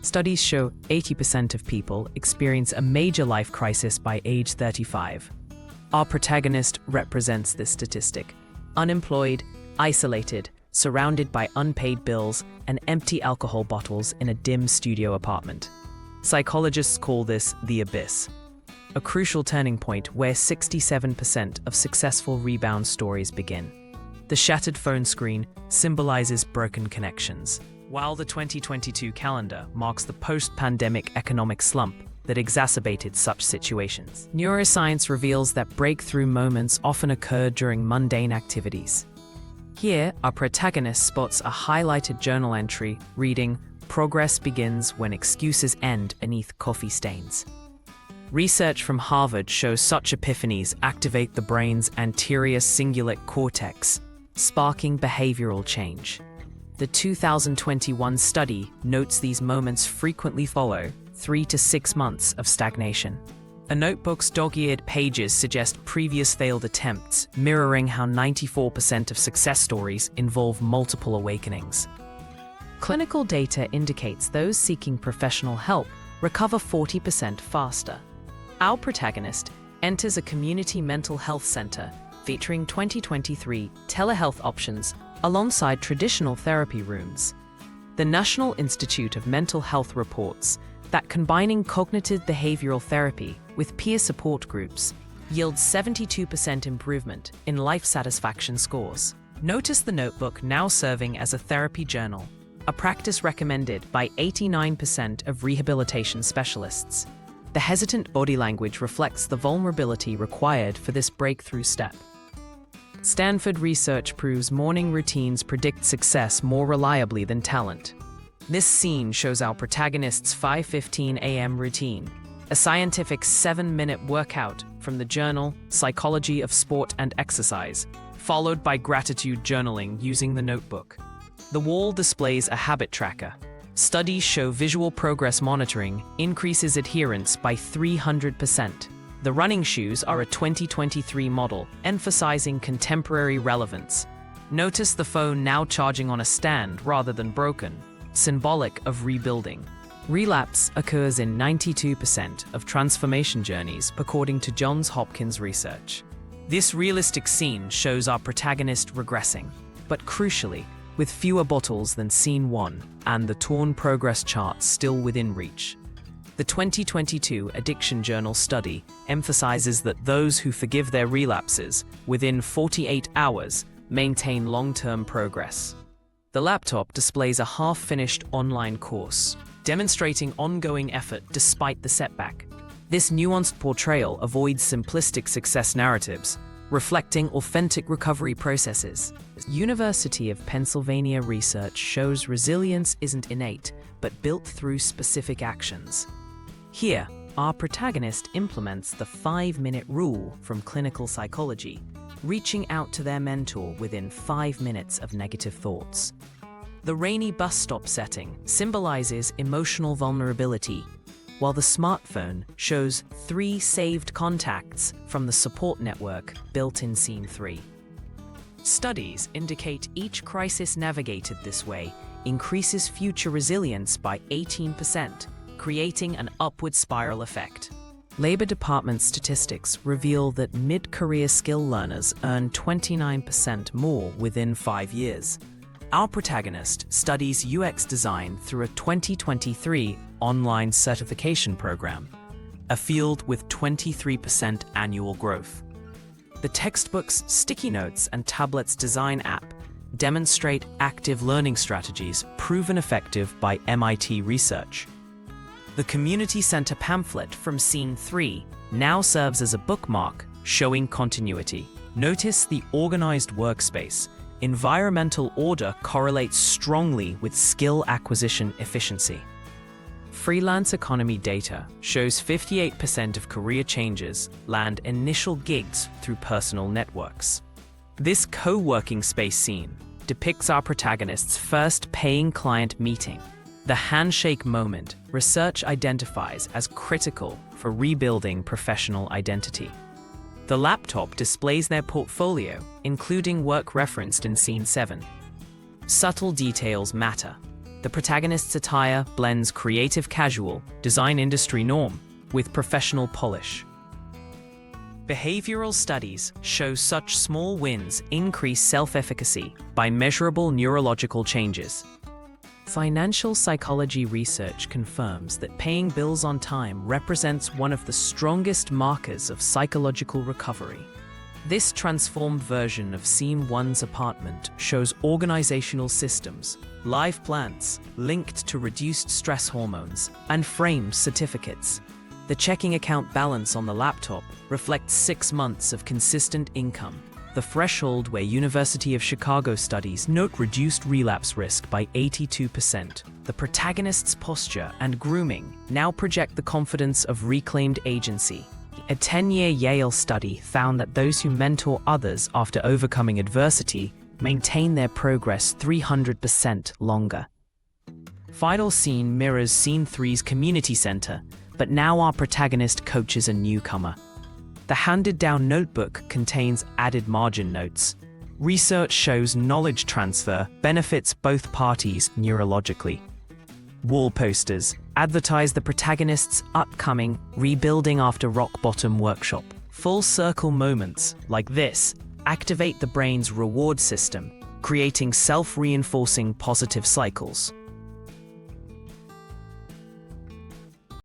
Studies show 80% of people experience a major life crisis by age 35. Our protagonist represents this statistic. Unemployed, isolated, surrounded by unpaid bills and empty alcohol bottles in a dim studio apartment. Psychologists call this the abyss, a crucial turning point where 67% of successful rebound stories begin. The shattered phone screen symbolizes broken connections, while the 2022 calendar marks the post-pandemic economic slump that exacerbated such situations. Neuroscience reveals that breakthrough moments often occur during mundane activities. Here, our protagonist spots a highlighted journal entry reading, "Progress begins when excuses end beneath coffee stains." Research from Harvard shows such epiphanies activate the brain's anterior cingulate cortex, sparking behavioral change. The 2021 study notes these moments frequently follow 3 to 6 months of stagnation. A notebook's dog-eared pages suggest previous failed attempts, mirroring how 94% of success stories involve multiple awakenings. Clinical data indicates those seeking professional help recover 40% faster. Our protagonist enters a community mental health center featuring 2023 telehealth options alongside traditional therapy rooms. The National Institute of Mental Health reports that combining cognitive behavioral therapy with peer support groups yields 72% improvement in life satisfaction scores. Notice the notebook now serving as a therapy journal, a practice recommended by 89% of rehabilitation specialists. The hesitant body language reflects the vulnerability required for this breakthrough step. Stanford research proves morning routines predict success more reliably than talent. This scene shows our protagonist's 5:15 a.m. routine, a scientific 7-minute workout from the journal Psychology of Sport and Exercise, followed by gratitude journaling using the notebook. The wall displays a habit tracker. Studies show visual progress monitoring increases adherence by 300%. The running shoes are a 2023 model, emphasizing contemporary relevance. Notice the phone now charging on a stand rather than broken, symbolic of rebuilding. Relapse occurs in 92% of transformation journeys, according to Johns Hopkins research. This realistic scene shows our protagonist regressing, but crucially, with fewer bottles than scene 1 and the torn progress charts still within reach. The 2022 Addiction Journal study emphasizes that those who forgive their relapses within 48 hours maintain long-term progress. The laptop displays a half-finished online course, demonstrating ongoing effort despite the setback. This nuanced portrayal avoids simplistic success narratives, reflecting authentic recovery processes. University of Pennsylvania research shows resilience isn't innate, but built through specific actions. Here, our protagonist implements the 5-minute rule from clinical psychology, reaching out to their mentor within 5 minutes of negative thoughts. The rainy bus stop setting symbolizes emotional vulnerability, while the smartphone shows 3 saved contacts from the support network built in scene 3. Studies indicate each crisis navigated this way increases future resilience by 18%, creating an upward spiral effect. Labor Department statistics reveal that mid-career skill learners earn 29% more within 5 years. Our protagonist studies UX design through a 2023 online certification program, a field with 23% annual growth. The textbook's sticky notes and tablets design app demonstrate active learning strategies proven effective by MIT research. The community center pamphlet from scene 3 now serves as a bookmark showing continuity. Notice the organized workspace. Environmental order correlates strongly with skill acquisition efficiency. Freelance economy data shows 58% of career changes land initial gigs through personal networks. This co-working space scene depicts our protagonist's first paying client meeting. The handshake moment research identifies as critical for rebuilding professional identity. The laptop displays their portfolio, including work referenced in scene 7. Subtle details matter. The protagonist's attire blends creative casual, design industry norm, with professional polish. Behavioral studies show such small wins increase self-efficacy by measurable neurological changes. Financial psychology research confirms that paying bills on time represents one of the strongest markers of psychological recovery. This transformed version of Scene 1's apartment shows organizational systems, live plants linked to reduced stress hormones, and framed certificates. The checking account balance on the laptop reflects 6 months of consistent income, the threshold where University of Chicago studies note reduced relapse risk by 82%. The protagonist's posture and grooming now project the confidence of reclaimed agency. A 10-year Yale study found that those who mentor others after overcoming adversity maintain their progress 300% longer. Final scene mirrors Scene 3's community center, but now our protagonist coaches a newcomer. The handed-down notebook contains added margin notes. Research shows knowledge transfer benefits both parties neurologically. Wall posters advertise the protagonist's upcoming Rebuilding After Rock Bottom workshop. Full circle moments, like this, activate the brain's reward system, creating self-reinforcing positive cycles.